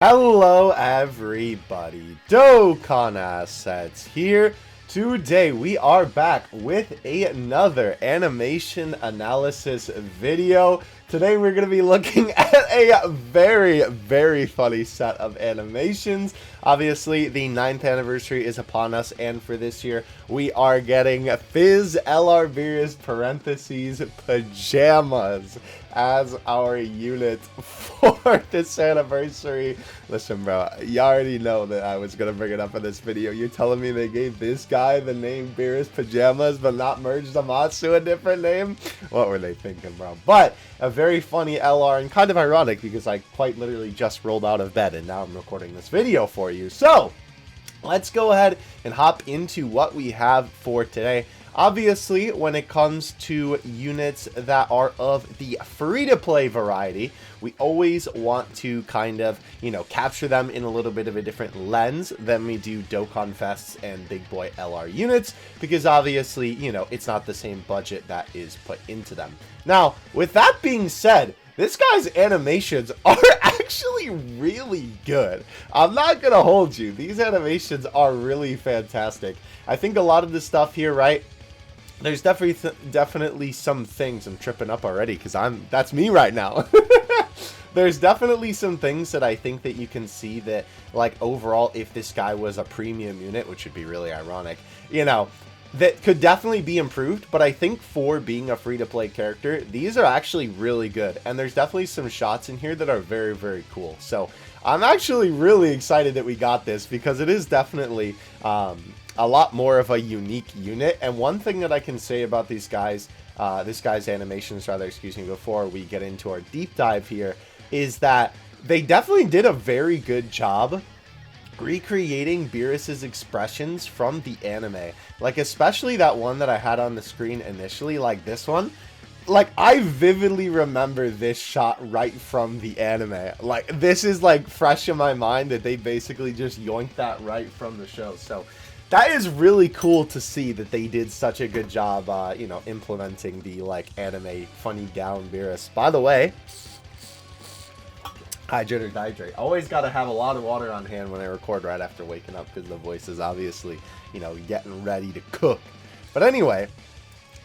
Hello everybody, Dokkan Assets here. Today we are back with another animation analysis video. Today we're going to be looking at a very funny set of animations. Obviously the 9th anniversary is upon us, and for this year we are getting Fizz LR Beerus parentheses pajamas as our unit for this anniversary. Listen, bro, you already know that I was gonna bring it up in this video. You're telling me they gave this guy the name Beerus Pajamas but not merged Amatsu a different name? What were they thinking, bro? But a very funny LR, and kind of ironic because I quite literally just rolled out of bed and now I'm recording this video for you. So let's go ahead and hop into what we have for today. Obviously, when it comes to units that are of the free-to-play variety, we always want to kind of, capture them in a little bit of a different lens than we do Dokkan Fests and Big Boy LR units, because obviously, it's not the same budget that is put into them. Now, with that being said, this guy's animations are actually really good. I'm not gonna hold you. These animations are really fantastic. I think a lot of the stuff here, right? There's definitely some things. I'm tripping up already because that's me right now. There's definitely some things that I think that you can see that, like, overall, if this guy was a premium unit, which would be really ironic, that could definitely be improved. But I think for being a free-to-play character, these are actually really good. And there's definitely some shots in here that are very cool. So I'm actually really excited that we got this, because it is definitely a lot more of a unique unit. And one thing that I can say about these guys, this guy's animations, rather, excuse me, before we get into our deep dive here, is that they definitely did a very good job recreating Beerus's expressions from the anime. Like, especially that one that I had on the screen initially, like this one. Like, I vividly remember this shot right from the anime. Like, this is, like, fresh in my mind that they basically just yoinked that right from the show. So that is really cool to see that they did such a good job, implementing the, like, anime funny gown Beerus. By the way, hydrate. Always got to have a lot of water on hand when I record right after waking up, because the voice is obviously, getting ready to cook. But anyway,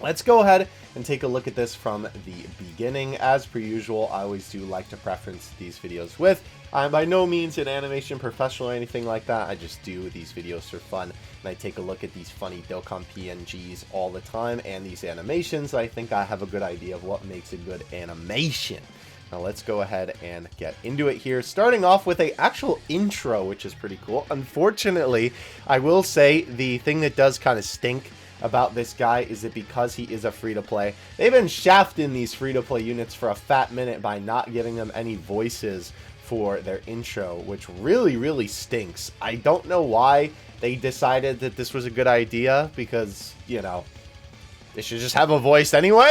let's go ahead and take a look at this from the beginning. As per usual, I always do like to preference these videos with. I'm by no means an animation professional or anything like that. I just do these videos for fun, and I take a look at these funny Dokkan PNGs all the time, and these animations. I think I have a good idea of what makes a good animation. Now let's go ahead and get into it here, starting off with a actual intro, which is pretty cool. Unfortunately, I will say the thing that does kind of stink about this guy is that because he is a free-to-play, they've been shafting these free-to-play units for a fat minute by not giving them any voices for their intro, which really stinks. I don't know why they decided that this was a good idea, because, they should just have a voice anyway.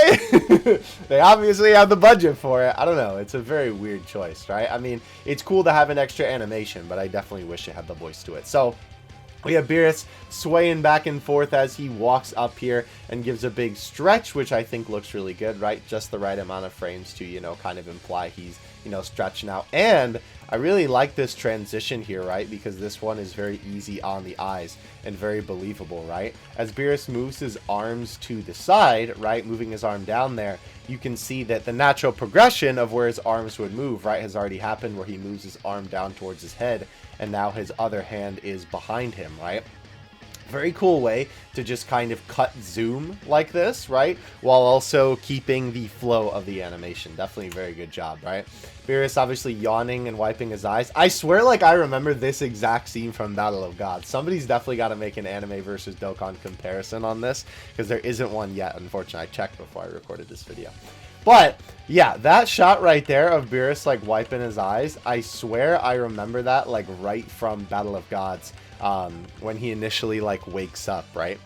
They obviously have the budget for it. I don't know. It's a very weird choice, right? I mean, it's cool to have an extra animation, but I definitely wish it had the voice to it. So we have Beerus swaying back and forth as he walks up here and gives a big stretch, which I think looks really good, right? Just the right amount of frames to, kind of imply he's, stretching out. And I really like this transition here, right? Because this one is very easy on the eyes and very believable, right? As Beerus moves his arms to the side, right? Moving his arm down there, you can see that the natural progression of where his arms would move, right, has already happened, where he moves his arm down towards his head, and now his other hand is behind him, right? Very cool way to just kind of cut zoom like this, right? While also keeping the flow of the animation. Definitely a very good job, right? Beerus obviously yawning and wiping his eyes. I swear, like, I remember this exact scene from Battle of Gods. Somebody's definitely got to make an anime versus Dokkan comparison on this, because there isn't one yet, unfortunately. I checked before I recorded this video. But yeah, that shot right there of Beerus, like, wiping his eyes, I swear I remember that, like, right from Battle of Gods, when he initially, like, wakes up, right?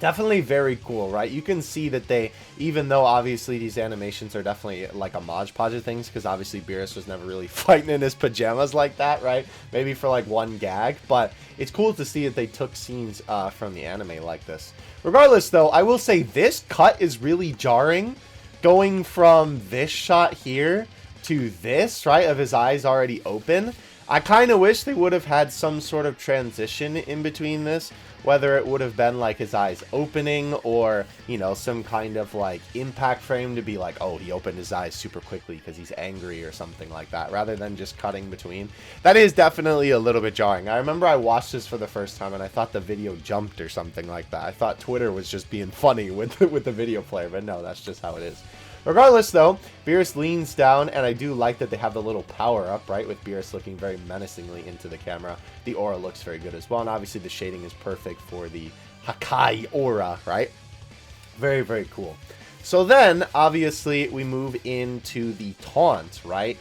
Definitely very cool, right? You can see that they, even though obviously these animations are definitely like a Mod Podge of things, because obviously Beerus was never really fighting in his pajamas like that, right? Maybe for like one gag, but it's cool to see that they took scenes from the anime like this. Regardless, though, I will say this cut is really jarring, going from this shot here to this, right, of his eyes already open. I kind of wish they would have had some sort of transition in between this, whether it would have been like his eyes opening or, you know, some kind of like impact frame to be like, oh, he opened his eyes super quickly because he's angry or something like that, rather than just cutting between. That is definitely a little bit jarring. I remember I watched this for the first time and I thought the video jumped or something like that. I thought Twitter was just being funny with the video player, but no, that's just how it is. Regardless, though, Beerus leans down, and I do like that they have the little power-up, right, with Beerus looking very menacingly into the camera. The aura looks very good as well, and obviously the shading is perfect for the Hakai aura, right? Very, very cool. So then, obviously, we move into the taunt, right?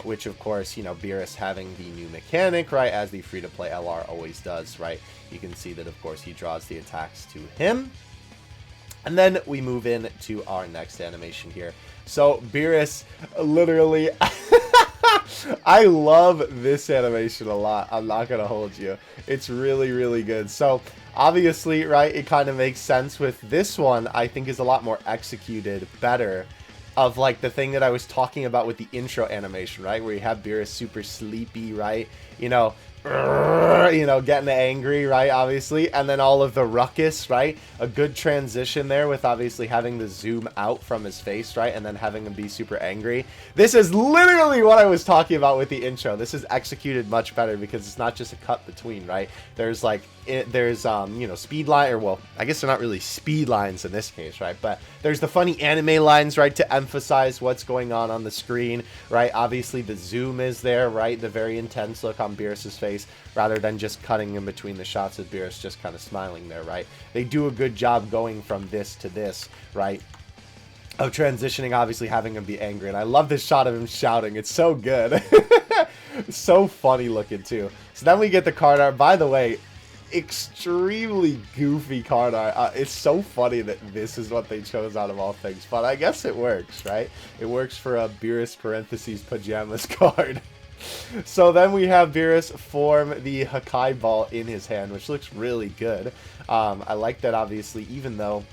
Which, of course, you know, Beerus having the new mechanic, right, as the free-to-play LR always does, right? You can see that, of course, he draws the attacks to him. And then we move in to our next animation here. So Beerus, literally, I love this animation a lot. I'm not going to hold you. It's really, really good. So obviously, right, it kind of makes sense with this one. I think is a lot more executed better of like the thing that I was talking about with the intro animation, right? Where you have Beerus super sleepy, right? You know, getting angry, right, obviously, and then all of the ruckus, right, a good transition there with obviously having the zoom out from his face, right, and then having him be super angry. This is literally what I was talking about with the intro. This is executed much better because it's not just a cut between, right, there's like, there's you know, speed line, or well, I guess they're not really speed lines in this case, right, but there's the funny anime lines, right, to emphasize what's going on the screen, right. Obviously the zoom is there, right, the very intense look on Beerus's face, rather than just cutting in between the shots of Beerus just kind of smiling there, right. They do a good job going from this to this, right, of transitioning, obviously having him be angry. And I love this shot of him shouting. It's so good. It's so funny looking too. So then we get the card art. By the way, extremely goofy card art. It's so funny that this is what they chose out of all things, but I guess it works, right? It works for a Beerus parentheses pajamas card. So then we have Beerus form the Hakai ball in his hand, which looks really good. I like that, obviously, even though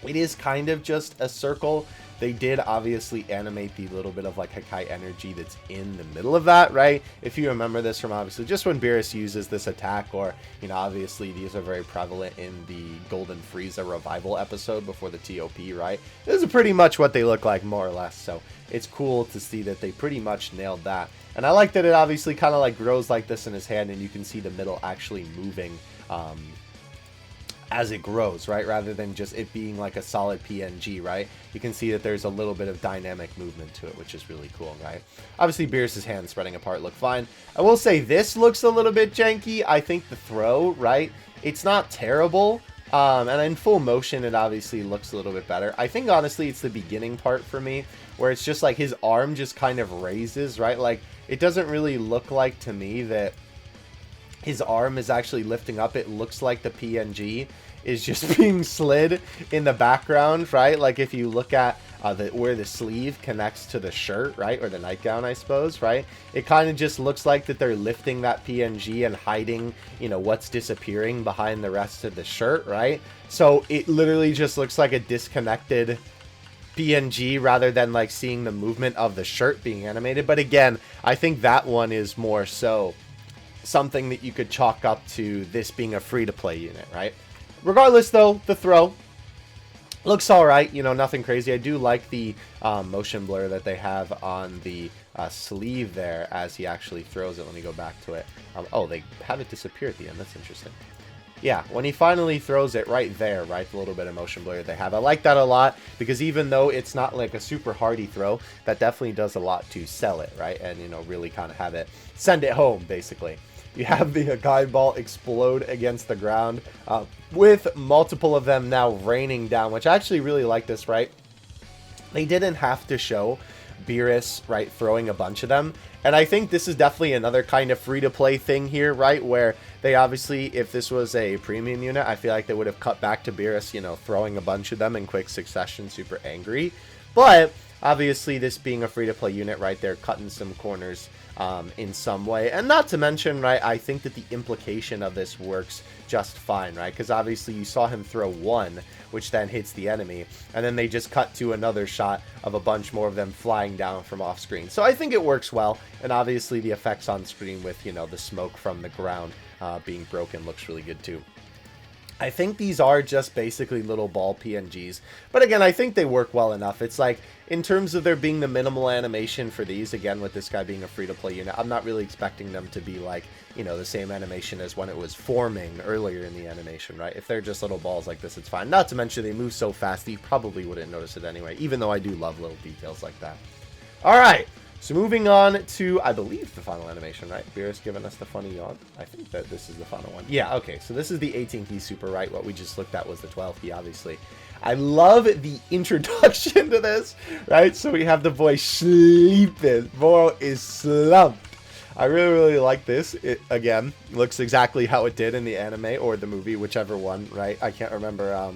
it is kind of just a circle, they did obviously animate the little bit of like Hakai energy that's in the middle of that, right? If you remember this from obviously just when Beerus uses this attack, or, you know, obviously these are very prevalent in the Golden Frieza revival episode before the TOP, right? This is pretty much what they look like, more or less. So it's cool to see that they pretty much nailed that. And I like that it obviously kind of like grows like this in his hand, and you can see the middle actually moving as it grows, right? Rather than just it being like a solid PNG, right? You can see that there's a little bit of dynamic movement to it, which is really cool, right? Obviously, Beerus's hands spreading apart look fine. I will say this looks a little bit janky. I think the throw, right? It's not terrible. And in full motion, it obviously looks a little bit better. I think, honestly, it's the beginning part for me, where it's just like his arm just kind of raises, right? Like, it doesn't really look like to me that his arm is actually lifting up. It looks like the PNG is just being slid in the background, right? Like if you look at where the sleeve connects to the shirt, right? Or the nightgown, I suppose, right? It kind of just looks like that they're lifting that PNG and hiding, you know, what's disappearing behind the rest of the shirt, right? So it literally just looks like a disconnected PNG rather than like seeing the movement of the shirt being animated. But again, I think that one is more so something that you could chalk up to this being a free-to-play unit, right? Regardless, though, the throw looks alright, you know, nothing crazy. I do like the motion blur that they have on the sleeve there as he actually throws it. Let me go back to it. Oh, they have it disappear at the end. That's interesting. Yeah, when he finally throws it right there, right, the little bit of motion blur they have. I like that a lot because even though it's not like a super hardy throw, that definitely does a lot to sell it, right? And, you know, really kind of have it, send it home, basically. You have the Hakai ball explode against the ground with multiple of them now raining down, which I actually really like this, right? They didn't have to show Beerus, right, throwing a bunch of them. And I think this is definitely another kind of free-to-play thing here, right, where they obviously, if this was a premium unit, I feel like they would have cut back to Beerus, you know, throwing a bunch of them in quick succession, super angry. But obviously, this being a free-to-play unit, right, they're cutting some corners in some way. And not to mention, right, I think that the implication of this works just fine, right? Because obviously you saw him throw one, which then hits the enemy, and then they just cut to another shot of a bunch more of them flying down from off screen. So I think it works well, and obviously the effects on screen with, you know, the smoke from the ground being broken looks really good too. I think these are just basically little ball PNGs, but again, I think they work well enough. It's like, in terms of there being the minimal animation for these, again, with this guy being a free-to-play unit, I'm not really expecting them to be like, you know, the same animation as when it was forming earlier in the animation, right? If they're just little balls like this, it's fine. Not to mention they move so fast that you probably wouldn't notice it anyway, even though I do love little details like that. All right. So moving on to, I believe, the final animation, right? Beerus giving us the funny yawn. I think that this is the final one. Yeah, okay. So this is the 18 key super, right? What we just looked at was the 12 key, obviously. I love the introduction to this, right? So we have the voice sleeping. Moro is slumped. I really, really like this. It, again, looks exactly how it did in the anime or the movie, whichever one, right? I can't remember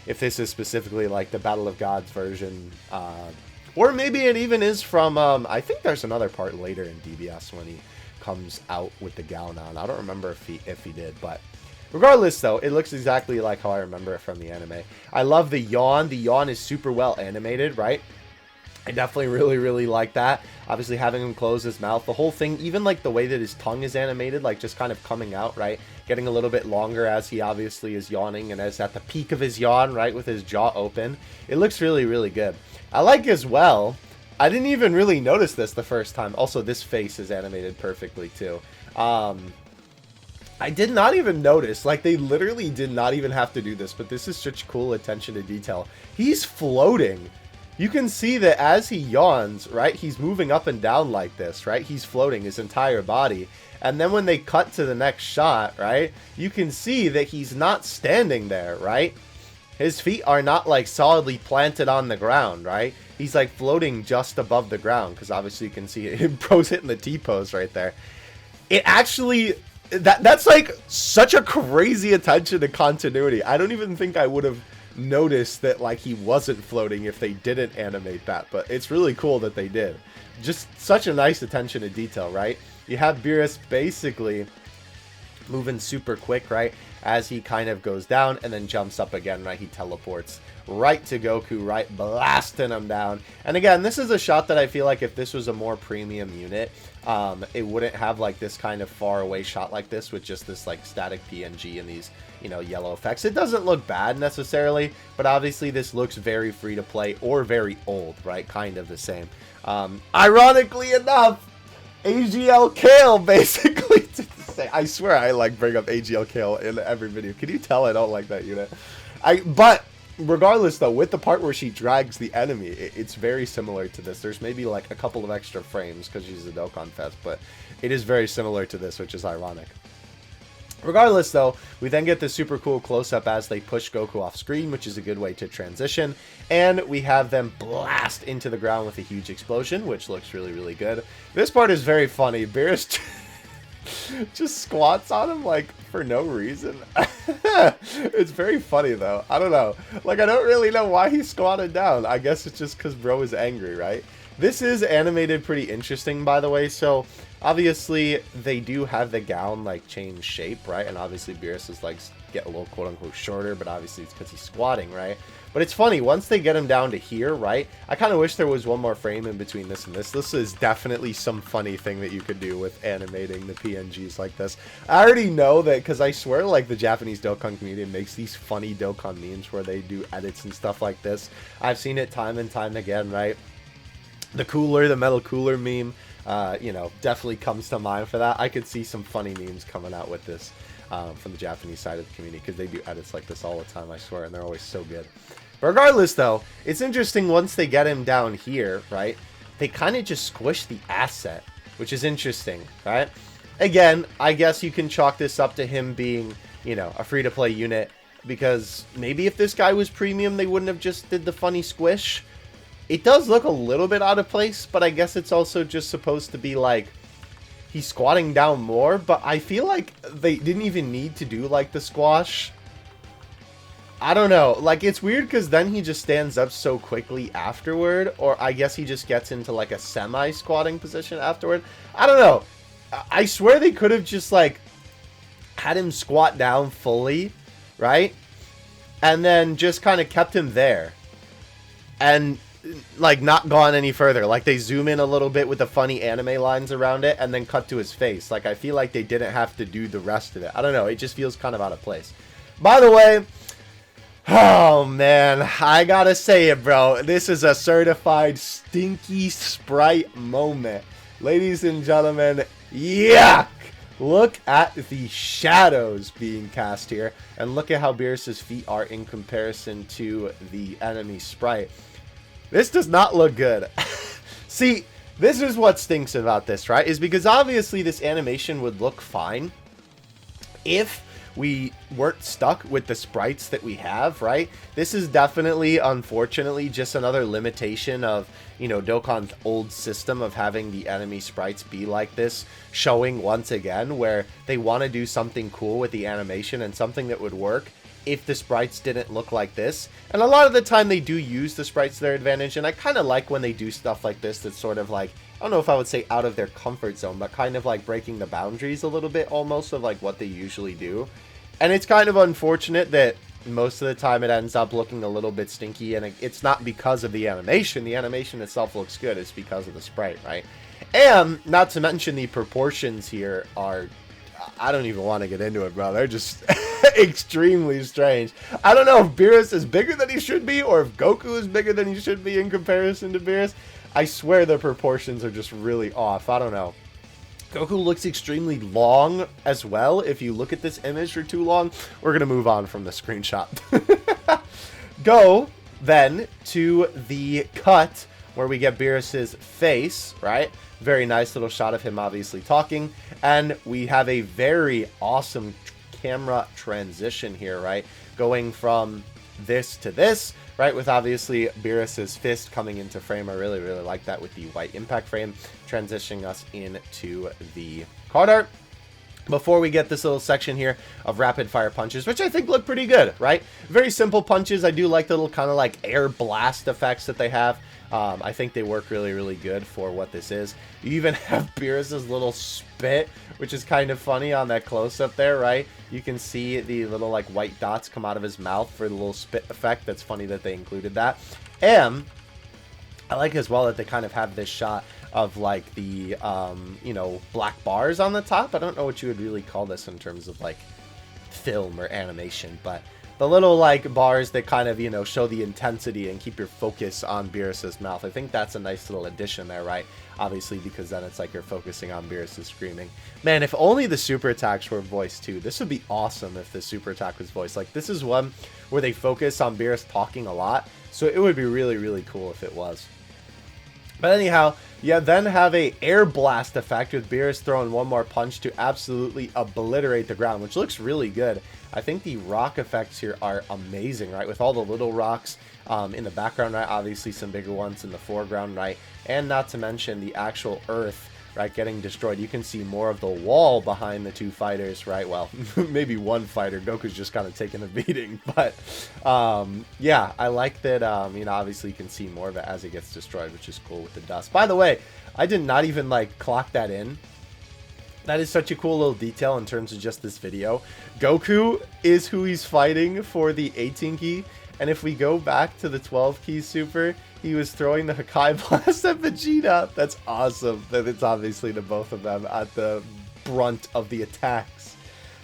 if this is specifically like the Battle of Gods version, or maybe it even is from, I think there's another part later in DBS when he comes out with the gown on. I don't remember if he did, but regardless, though, it looks exactly like how I remember it from the anime. I love the yawn. The yawn is super well animated, right? I definitely really, really like that. Obviously, having him close his mouth, the whole thing, even like the way that his tongue is animated, like just kind of coming out, right? Getting a little bit longer as he obviously is yawning and is at the peak of his yawn, right? With his jaw open. It looks really, really good. I like as well, I didn't even really notice this the first time. Also, this face is animated perfectly too. I did not even notice, like they literally did not even have to do this, but this is such cool attention to detail. He's floating. You can see that as he yawns, right, he's moving up and down like this, right? He's floating his entire body. And then when they cut to the next shot, right, you can see that he's not standing there, right? His feet are not like solidly planted on the ground, right? He's like floating just above the ground, because obviously you can see it. Bro's hitting the T-pose right there. It actually, that's like such a crazy attention to continuity. I don't even think I would have noticed that like he wasn't floating if they didn't animate that, but it's really cool that they did. Just such a nice attention to detail, right? You have Beerus basically moving super quick, right, as he kind of goes down and then jumps up again, right? He teleports right to Goku, right, blasting him down. And again, this is a shot that I feel like if this was a more premium unit, it wouldn't have like this kind of far away shot like this with just this like static PNG and these, you know, yellow effects. It doesn't look bad necessarily, but obviously this looks very free to play or very old, right? Kind of the same. Ironically enough, AGL Kale basically, I swear I like bring up AGL Kale in every video. Can you tell I don't like that unit? But regardless though, with the part where she drags the enemy, it's very similar to this. There's maybe like a couple of extra frames because she's a Dokkan Fest, but it is very similar to this, which is ironic. Regardless though, we then get this super cool close-up as they push Goku off screen, which is a good way to transition, and we have them blast into the ground with a huge explosion, which looks really, really good. This part is very funny. Beerus just squats on him like for no reason. It's very funny though. I don't know, like I don't really know why he squatted down. I guess it's just because bro is angry, right? This is animated pretty interesting, by the way. So obviously they do have the gown like change shape, right? And obviously Beerus is like get a little quote unquote shorter, but obviously it's because he's squatting, right? But it's funny, once they get him down to here, right? I kind of wish there was one more frame in between this and this. This is definitely some funny thing that you could do with animating the PNGs like this. I already know that because I swear like the Japanese Dokkan community makes these funny Dokkan memes where they do edits and stuff like this. I've seen it time and time again, right? The metal cooler meme, you know, definitely comes to mind for that. I could see some funny memes coming out with this from the Japanese side of the community because they do edits like this all the time, I swear, and they're always so good. But regardless, though, it's interesting once they get him down here, right? They kind of just squish the asset, which is interesting, right? Again, I guess you can chalk this up to him being, you know, a free-to-play unit because maybe if this guy was premium, they wouldn't have just did the funny squish. It does look a little bit out of place, but I guess it's also just supposed to be like he's squatting down more, but I feel like they didn't even need to do like the squash. I don't know. Like, it's weird because then he just stands up so quickly afterward. Or I guess he just gets into, like, a semi-squatting position afterward. I don't know. I swear they could have just, like, had him squat down fully, right? And then just kind of kept him there. And, like, not gone any further. Like, they zoom in a little bit with the funny anime lines around it and then cut to his face. Like, I feel like they didn't have to do the rest of it. I don't know. It just feels kind of out of place. By the way, oh, man, I gotta say it, bro. This is a certified stinky sprite moment. Ladies and gentlemen, yuck! Look at the shadows being cast here. And look at how Beerus' feet are in comparison to the enemy sprite. This does not look good. See, this is what stinks about this, right? Is because obviously this animation would look fine if we weren't stuck with the sprites that we have, right? This is definitely, unfortunately, just another limitation of, you know, Dokkan's old system of having the enemy sprites be like this, showing once again where they want to do something cool with the animation and something that would work if the sprites didn't look like this. And a lot of the time they do use the sprites to their advantage, and I kind of like when they do stuff like this that's sort of like, I don't know if I would say out of their comfort zone, but kind of like breaking the boundaries a little bit almost of like what they usually do. And it's kind of unfortunate that most of the time it ends up looking a little bit stinky, and it's not because of the animation. The animation itself looks good. It's because of the sprite, right? And not to mention the proportions here are, I don't even want to get into it, bro. They're just extremely strange. I don't know if Beerus is bigger than he should be, or if Goku is bigger than he should be in comparison to Beerus. I swear the proportions are just really off. I don't know. Goku looks extremely long as well. If you look at this image for too long, we're going to move on from the screenshot. Go then to the cut where we get Beerus' face, right? Very nice little shot of him obviously talking. And we have a very awesome camera transition here, right? Going from this to this, right? With obviously Beerus' fist coming into frame. I really, really like that with the white impact frame, transitioning us into the card art. Before we get this little section here of rapid fire punches, which I think look pretty good, right? Very simple punches. I do like the little kind of like air blast effects that they have. I think they work really, really good for what this is. You even have Beerus' little spit, which is kind of funny on that close-up there, right? You can see the little like white dots come out of his mouth for the little spit effect. That's funny that they included that. And I like as well that they kind of have this shot of like the, you know, black bars on the top. I don't know what you would really call this in terms of like film or animation, but the little like bars that kind of, you know, show the intensity and keep your focus on Beerus' mouth. I think that's a nice little addition there, right? Obviously, because then it's like you're focusing on Beerus' screaming. Man, if only the super attacks were voiced too. This would be awesome if the super attack was voiced. Like, this is one where they focus on Beerus talking a lot, so it would be really, really cool if it was. But anyhow, you then have a air blast effect with Beerus throwing one more punch to absolutely obliterate the ground, which looks really good. I think the rock effects here are amazing, right? With all the little rocks in the background, right? Obviously some bigger ones in the foreground, right? And not to mention the actual earth, right, getting destroyed. You can see more of the wall behind the two fighters, right? Well, maybe one fighter. Goku's just kind of taking a beating. But, yeah, I like that, you know, obviously you can see more of it as it gets destroyed, which is cool with the dust. By the way, I did not even, like, clock that in. That is such a cool little detail in terms of just this video. Goku is who he's fighting for the 18 key. And if we go back to the 12 key super, he was throwing the Hakai Blast at Vegeta. That's awesome that it's obviously the both of them at the brunt of the attacks.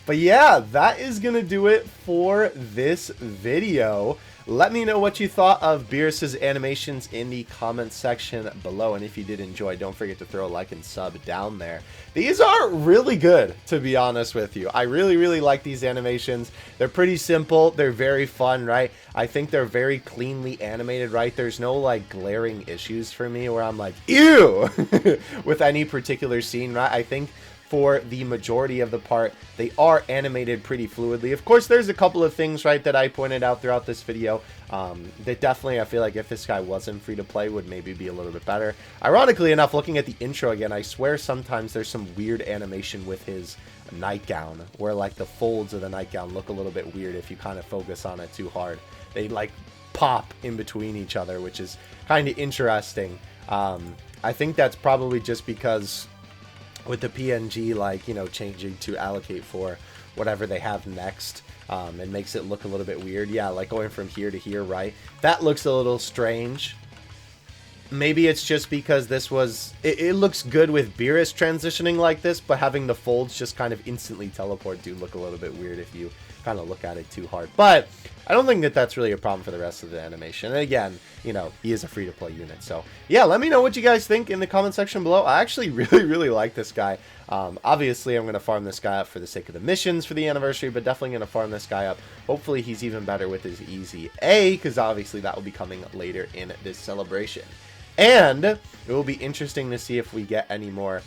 But yeah, that is going to do it for this video. Let me know what you thought of Beerus' animations in the comments section below. And if you did enjoy, don't forget to throw a like and sub down there. These are really good, to be honest with you. I really, really like these animations. They're pretty simple. They're very fun, right? I think they're very cleanly animated, right? There's no, like, glaring issues for me where I'm like, ew, with any particular scene, right? I think for the majority of the part. They are animated pretty fluidly. Of course, there's a couple of things, right, that I pointed out throughout this video that definitely I feel like if this guy wasn't free to play would maybe be a little bit better. Ironically enough, looking at the intro again, I swear sometimes there's some weird animation with his nightgown where like the folds of the nightgown look a little bit weird if you kind of focus on it too hard. They like pop in between each other, which is kind of interesting. I think that's probably just because with the PNG, like, you know, changing to allocate for whatever they have next, it makes it look a little bit weird. Yeah, like going from here to here, right? That looks a little strange. Maybe it's just because this was... It looks good with Beerus transitioning like this, but having the folds just kind of instantly teleport do look a little bit weird if you kind of look at it too hard. But I don't think that that's really a problem for the rest of the animation. And again, you know, he is a free-to-play unit. So, yeah, let me know what you guys think in the comment section below. I actually really like this guy. Obviously, I'm going to farm this guy up for the sake of the missions for the anniversary, but definitely going to farm this guy up. Hopefully, he's even better with his Easy A, because obviously that will be coming later in this celebration. And it will be interesting to see if we get any more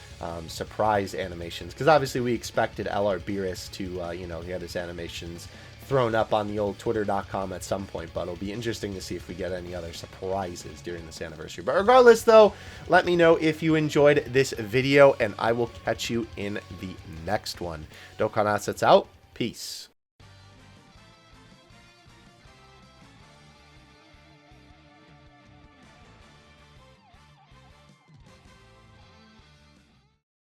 surprise animations. Because obviously we expected LR Beerus to, you know, he had his animations thrown up on the old twitter.com at some point. But it'll be interesting to see if we get any other surprises during this anniversary. But regardless, though, let me know if you enjoyed this video. And I will catch you in the next one. Dokkan Assets out. Peace.